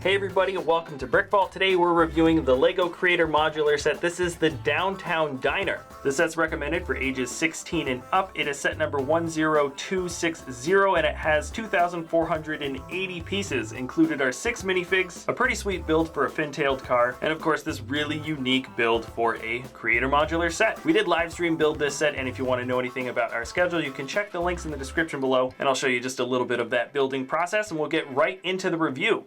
Hey everybody, and welcome to BrickVault. Today we're reviewing the LEGO Creator Modular set. This is the Downtown Diner. The set's recommended for ages 16 and up. It is set number 10260 and it has 2,480 pieces. Included are 6 minifigs, a pretty sweet build for a fin-tailed car, and of course this really unique build for a Creator Modular set. We did live stream build this set, and if you want to know anything about our schedule, you can check the links in the description below, and I'll show you just a little bit of that building process, and we'll get right into the review.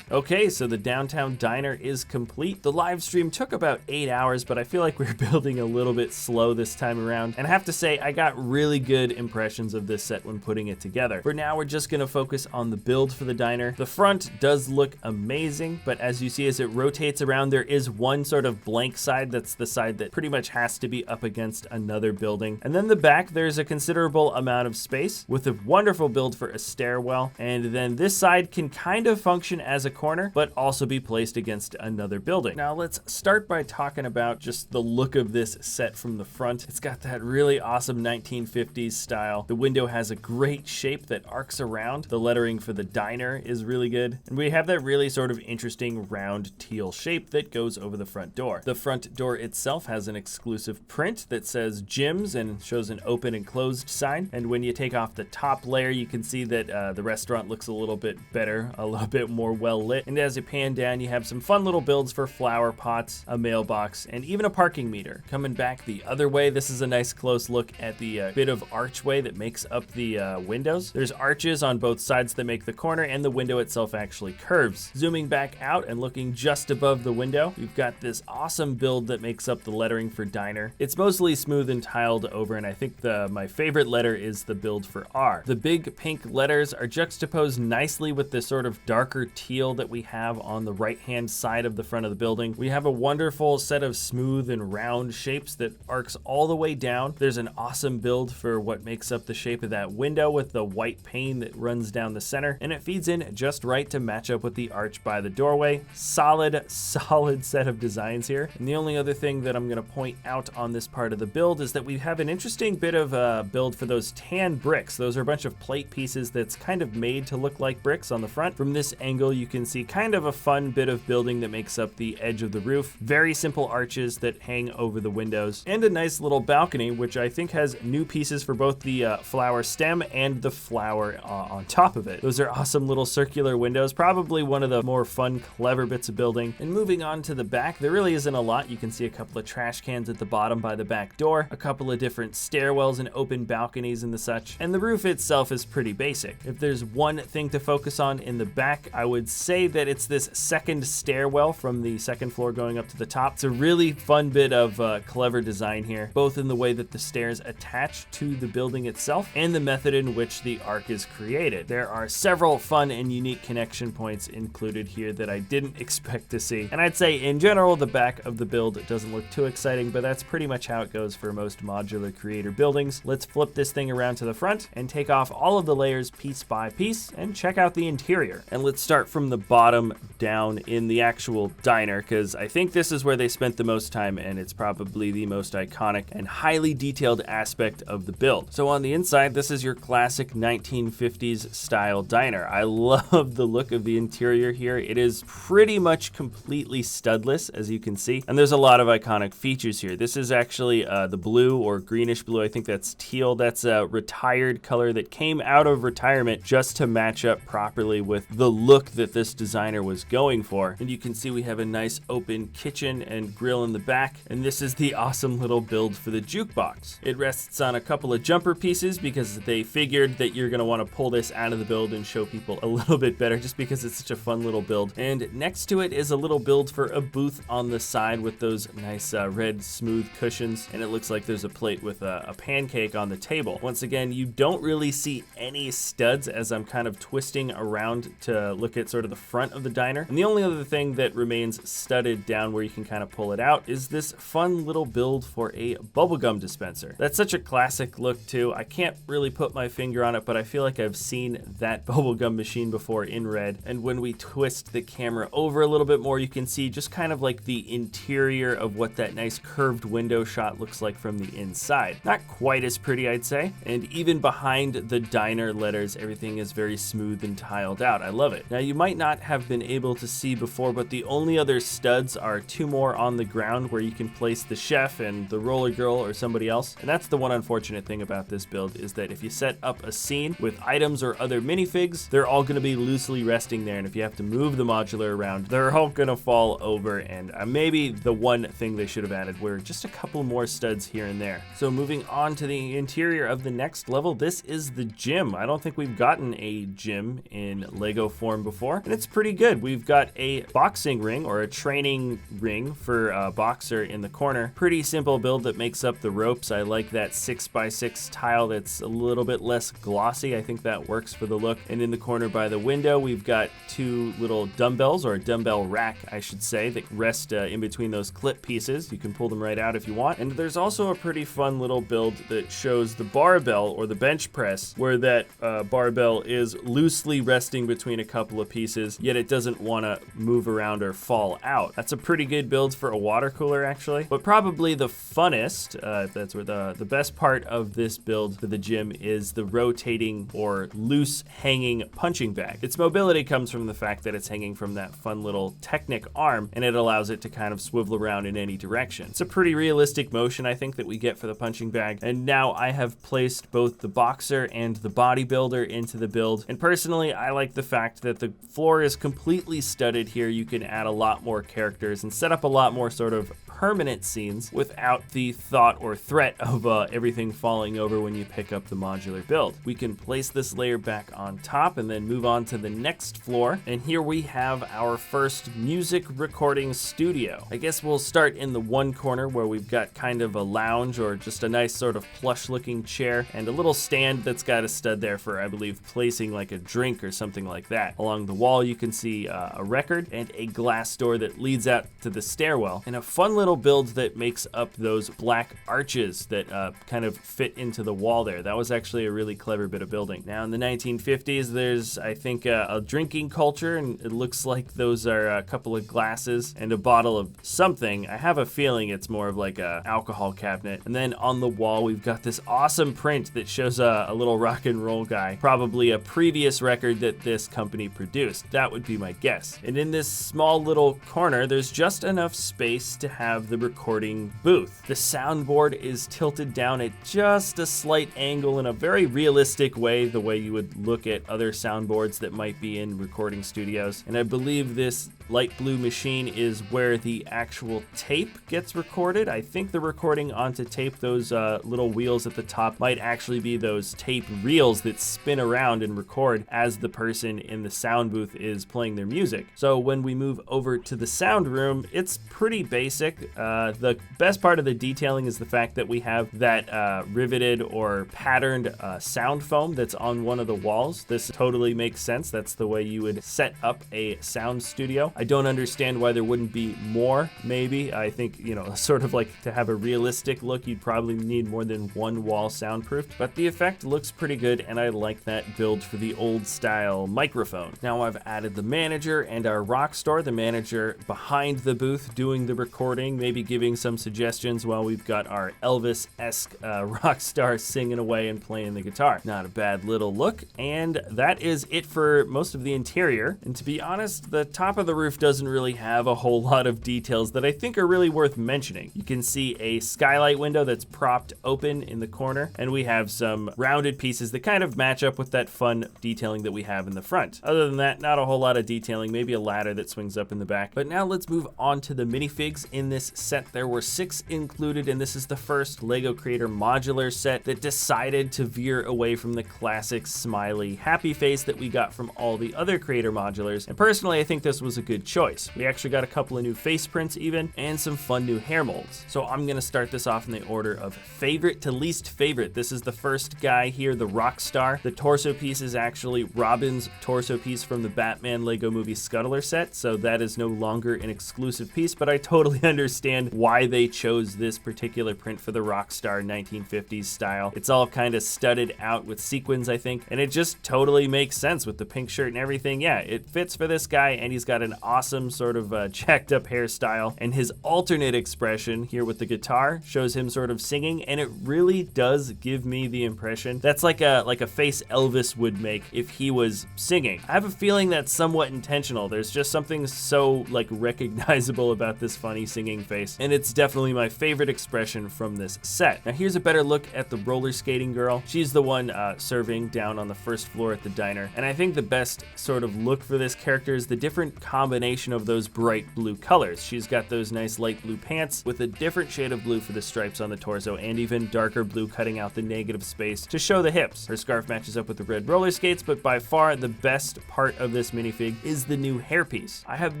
Okay, so the Downtown Diner is complete. The live stream took about 8 hours, but I feel like we're building a little bit slow this time around. And I have to say, I got really good impressions of this set when putting it together. For now, we're just gonna focus on the build for the diner. The front does look amazing, but as you see, as it rotates around, there is one sort of blank side. That's the side that pretty much has to be up against another building. And then the back, there's a considerable amount of space with a wonderful build for a stairwell. And then this side can kind of function as a corner, but also be placed against another building. Now let's start by talking about just the look of this set from the front. It's got that really awesome 1950s style. The window has a great shape that arcs around. The lettering for the diner is really good. And we have that really sort of interesting round teal shape that goes over the front door. The front door itself has an exclusive print that says gyms and shows an open and closed sign. And when you take off the top layer, you can see that the restaurant looks a little bit better, a little bit more well lit. And as you pan down, you have some fun little builds for flower pots, a mailbox, and even a parking meter. Coming back the other way, this is a nice close look at the bit of archway that makes up the windows. There's arches on both sides that make the corner, and the window itself actually curves. Zooming back out and looking just above the window, we've got this awesome build that makes up the lettering for diner. It's mostly smooth and tiled over, and I think my favorite letter is the build for R. The big pink letters are juxtaposed nicely with this sort of darker teal that we have on the right hand side of the front of the building. We have a wonderful set of smooth and round shapes that arcs all the way down. There's an awesome build for what makes up the shape of that window with the white pane that runs down the center, and it feeds in just right to match up with the arch by the doorway. Solid set of designs here. And the only other thing that I'm going to point out on this part of the build is that we have an interesting bit of build for those tan bricks. Those are a bunch of plate pieces that's kind of made to look like bricks on the front. From this angle, you can see kind of a fun bit of building that makes up the edge of the roof. Very simple arches that hang over the windows, and a nice little balcony, which I think has new pieces for both the flower stem and the flower on top of it. Those are awesome little circular windows, probably one of the more fun, clever bits of building. And moving on to the back, there really isn't a lot. You can see a couple of trash cans at the bottom by the back door, a couple of different stairwells and open balconies and the such, and the roof itself is pretty basic. If there's one thing to focus on in the back, I would say that it's this second stairwell from the second floor going up to the top. It's a really fun bit of clever design here, both in the way that the stairs attach to the building itself and the method in which the arc is created. There are several fun and unique connection points included here that I didn't expect to see. And I'd say in general, the back of the build doesn't look too exciting, but that's pretty much how it goes for most modular creator buildings. Let's flip this thing around to the front and take off all of the layers piece by piece and check out the interior. And let's start from the bottom down in the actual diner, because I think this is where they spent the most time, and it's probably the most iconic and highly detailed aspect of the build. So on the inside, this is your classic 1950s style diner. I love the look of the interior here. It is pretty much completely studless, as you can see, and there's a lot of iconic features here. This is actually the blue or greenish blue. I think that's teal. That's a retired color that came out of retirement just to match up properly with the look that this designer was going for. And you can see we have a nice open kitchen and grill in the back, and this is the awesome little build for the jukebox. It rests on a couple of jumper pieces because they figured that you're going to want to pull this out of the build and show people a little bit better, just because it's such a fun little build. And next to it is a little build for a booth on the side with those nice red smooth cushions, and it looks like there's a plate with a pancake on the table. Once again, you don't really see any studs as I'm kind of twisting around to look at sort of the front of the diner. And the only other thing that remains studded down where you can kind of pull it out is this fun little build for a bubblegum dispenser. That's such a classic look too. I can't really put my finger on it, but I feel like I've seen that bubblegum machine before in red. And when we twist the camera over a little bit more, you can see just kind of like the interior of what that nice curved window shot looks like from the inside. Not quite as pretty, I'd say. And even behind the diner letters, everything is very smooth and tiled out. I love it. Now, you might not have been able to see before, but the only other studs are two more on the ground where you can place the chef and the roller girl or somebody else. And that's the one unfortunate thing about this build, is that if you set up a scene with items or other minifigs, they're all going to be loosely resting there. And if you have to move the modular around, they're all going to fall over. And maybe the one thing they should have added were just a couple more studs here and there. So moving on to the interior of the next level, this is the gym. I don't think we've gotten a gym in Lego form before, and it's pretty good. We've got a boxing ring or a training ring for a boxer in the corner. Pretty simple build that makes up the ropes. I like that 6x6 tile that's a little bit less glossy. I think that works for the look. And in the corner by the window, we've got two little dumbbells, or a dumbbell rack, I should say, that rest in between those clip pieces. You can pull them right out if you want. And there's also a pretty fun little build that shows the barbell or the bench press, where that barbell is loosely resting between a couple of pieces, yet it doesn't want to move around or fall out. That's a pretty good build for a water cooler, actually. But probably the funnest, that's where the best part of this build for the gym is the rotating or loose hanging punching bag. Its mobility comes from the fact that it's hanging from that fun little Technic arm, and it allows it to kind of swivel around in any direction. It's a pretty realistic motion, I think, that we get for the punching bag. And now I have placed both the boxer and the bodybuilder into the build. And personally, I like the fact that the floor is completely studded here. You can add a lot more characters and set up a lot more sort of permanent scenes without the thought or threat of everything falling over when you pick up the modular build. We can place this layer back on top and then move on to the next floor. And here we have our first music recording studio. I guess we'll start in the one corner where we've got kind of a lounge or just a nice sort of plush looking chair and a little stand that's got a stud there for, I believe, placing like a drink or something like that. Along the wall, you can see a record and a glass door that leads out to the stairwell, and a fun little build that makes up those black arches that kind of fit into the wall there. That was actually a really clever bit of building. Now in the 1950s, there's, I think, a drinking culture, and it looks like those are a couple of glasses and a bottle of something. I have a feeling it's more of like a alcohol cabinet. And then on the wall, we've got this awesome print that shows a little rock and roll guy, probably a previous record that this company produced. That would be my guess. And in this small little corner, there's just enough space to have the recording booth. The soundboard is tilted down at just a slight angle in a very realistic way, the way you would look at other soundboards that might be in recording studios. And I believe this light blue machine is where the actual tape gets recorded. I think the recording onto tape, those little wheels at the top, might actually be those tape reels that spin around and record as the person in the sound booth is playing their music. So when we move over to the sound room, it's pretty basic. The best part of the detailing is the fact that we have that riveted or patterned sound foam that's on one of the walls. This totally makes sense. That's the way you would set up a sound studio. I don't understand why there wouldn't be more, maybe. I think, you know, sort of like to have a realistic look, you'd probably need more than one wall soundproofed, but the effect looks pretty good, and I like that build for the old style microphone. Now I've added the manager and our rock star, the manager behind the booth doing the recording, maybe giving some suggestions while we've got our Elvis-esque rock star singing away and playing the guitar. Not a bad little look, and that is it for most of the interior. And to be honest, the top of the roof doesn't really have a whole lot of details that I think are really worth mentioning. You can see a skylight window that's propped open in the corner, and we have some rounded pieces that kind of match up with that fun detailing that we have in the front. Other than that, not a whole lot of detailing, maybe a ladder that swings up in the back. But now let's move on to the minifigs in this set. There were 6 included, and this is the first LEGO Creator modular set that decided to veer away from the classic smiley happy face that we got from all the other Creator modulars. And personally, I think this was a good choice. We actually got a couple of new face prints even, and some fun new hair molds. So I'm gonna start this off in the order of favorite to least favorite. This is the first guy here, the Rockstar. The torso piece is actually Robin's torso piece from the Batman Lego Movie Scuttler set, so that is no longer an exclusive piece, but I totally understand why they chose this particular print for the Rockstar 1950s style. It's all kind of studded out with sequins, I think, and it just totally makes sense with the pink shirt and everything. Yeah, it fits for this guy, and he's got an awesome sort of jacked up hairstyle, and his alternate expression here with the guitar shows him sort of singing, and it really does give me the impression that's like a face Elvis would make if he was singing. I have a feeling that's somewhat intentional. There's just something so like recognizable about this funny singing face, and it's definitely my favorite expression from this set. Now here's a better look at the roller skating girl. She's the one serving down on the first floor at the diner, and I think the best sort of look for this character is the different combination of those bright blue colors. She's got those nice light blue pants with a different shade of blue for the stripes on the torso, and even darker blue cutting out the negative space to show the hips. Her scarf matches up with the red roller skates, but by far the best part of this minifig is the new hairpiece. I have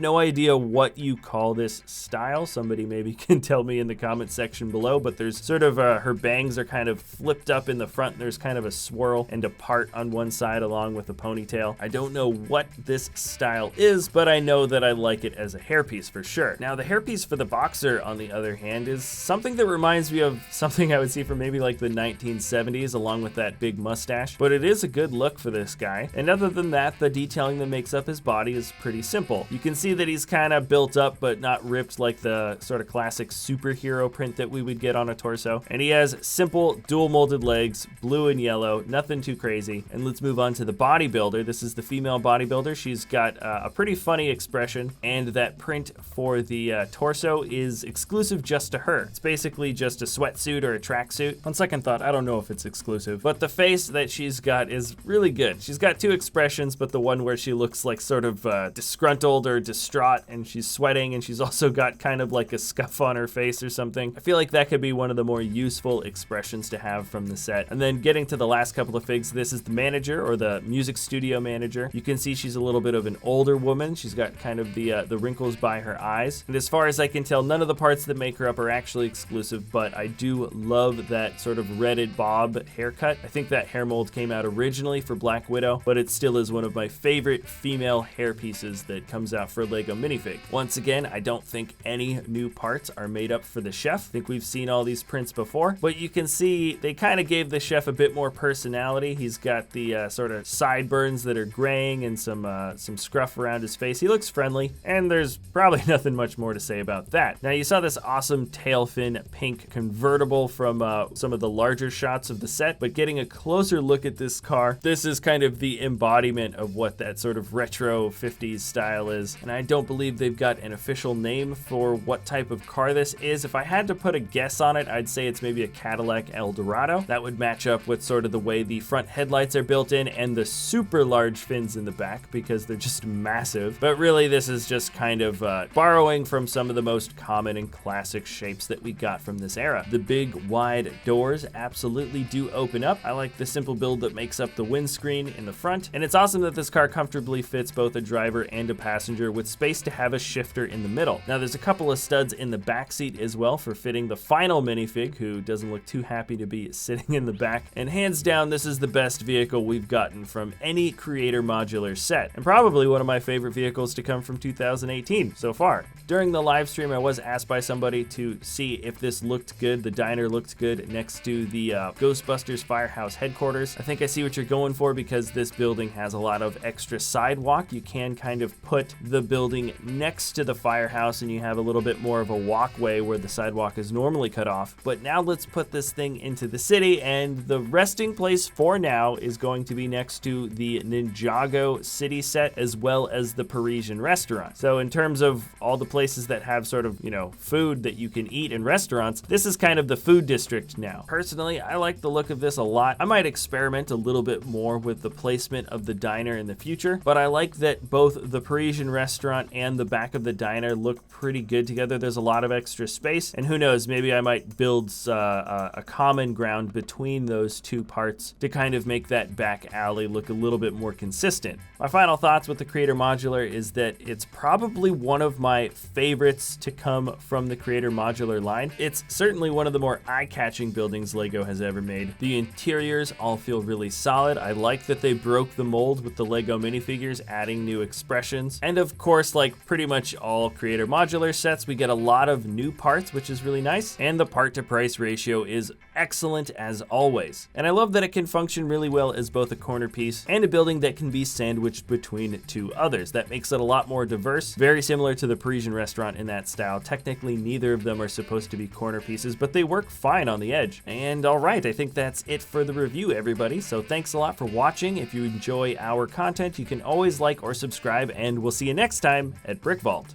no idea what you call this style. Somebody maybe can tell me in the comment section below, but there's sort of her bangs are kind of flipped up in the front. There's kind of a swirl and a part on one side along with a ponytail. I don't know what this style is, but I know that I like it as a hairpiece for sure. Now the hairpiece for the boxer, on the other hand, is something that reminds me of something I would see from maybe like the 1970s, along with that big mustache, but it is a good look for this guy. And other than that, the detailing that makes up his body is pretty simple. You can see that he's kind of built up but not ripped like the sort of classic superhero print that we would get on a torso. And he has simple dual molded legs, blue and yellow, nothing too crazy. And let's move on to the bodybuilder. This is the female bodybuilder. She's got a pretty funny expression, and that print for the torso is exclusive just to her. It's basically just a sweatsuit or a tracksuit. On second thought, I don't know if it's exclusive, but the face that she's got is really good. She's got two expressions, but the one where she looks like sort of disgruntled or distraught, and she's sweating, and she's also got kind of like a scuff on her face or something. I feel like that could be one of the more useful expressions to have from the set. And then getting to the last couple of figs, this is the manager, or the music studio manager. You can see she's a little bit of an older woman. She's got kind of the wrinkles by her eyes. And as far as I can tell, none of the parts that make her up are actually exclusive, but I do love that sort of redded bob haircut. I think that hair mold came out originally for Black Widow, but it still is one of my favorite female hair pieces that comes out for a Lego minifig. Once again, I don't think any new parts are made up for the chef. I think we've seen all these prints before, but you can see they kind of gave the chef a bit more personality. He's got the sort of sideburns that are graying and some scruff around his face. He looks friendly, and there's probably nothing much more to say about that. Now you saw this awesome tail fin pink convertible from some of the larger shots of the set, but getting a closer look at this car, this is kind of the embodiment of what that sort of retro 50s style is, and I don't believe they've got an official name for what type of car this is. If I had to put a guess on it, I'd say it's maybe a Cadillac Eldorado. That would match up with sort of the way the front headlights are built in and the super large fins in the back, because they're just massive. But really, this is just kind of borrowing from some of the most common and classic shapes that we got from this era. The big wide doors absolutely do open up. I like the simple build that makes up the windscreen in the front, and it's awesome that this car comfortably fits both a driver and a passenger with space to have a shifter in the middle. Now there's a couple of studs in the back seat as well for fitting the final minifig, who doesn't look too happy to be sitting in the back. And hands down, this is the best vehicle we've gotten from any Creator Modular set, and probably one of my favorite vehicles to come from 2018 so far. During the live stream, I was asked by somebody to see if this looked good. The diner looked good next to the Ghostbusters Firehouse headquarters. I think I see what you're going for, because this building has a lot of extra sidewalk. You can kind of put the building next to the firehouse, and you have a little bit more of a walkway where the sidewalk is normally cut off. But now let's put this thing into the city, and the resting place for now is going to be next to the Ninjago city set, as well as the Parisian restaurant. So in terms of all the places that have sort of, you know, food that you can eat in restaurants, this is kind of the food district now. Personally, I like the look of this a lot. I might experiment a little bit more with the placement of the diner in the future, but I like that both the Parisian restaurant and the back of the diner look pretty good together. There's a lot of extra space, and who knows, maybe I might build a common ground between those two parts to kind of make that back alley look a little bit more consistent. My final thoughts with the Creator Modular is that it's probably one of my favorites to come from the Creator Modular line. It's certainly one of the more eye-catching buildings LEGO has ever made. The interiors all feel really solid. I like that they broke the mold with the LEGO minifigures, adding new expressions. And of course, like pretty much all Creator Modular sets, we get a lot of new parts, which is really nice. And the part to price ratio is excellent as always. And I love that it can function really well as both a corner piece and a building that can be sandwiched between two others. That makes it a lot more diverse, very similar to the Parisian restaurant in that style. Technically, neither of them are supposed to be corner pieces, but they work fine on the edge. And all right, I think that's it for the review, everybody. So thanks a lot for watching. If you enjoy our content, you can always like or subscribe, and we'll see you next time at BrickVault.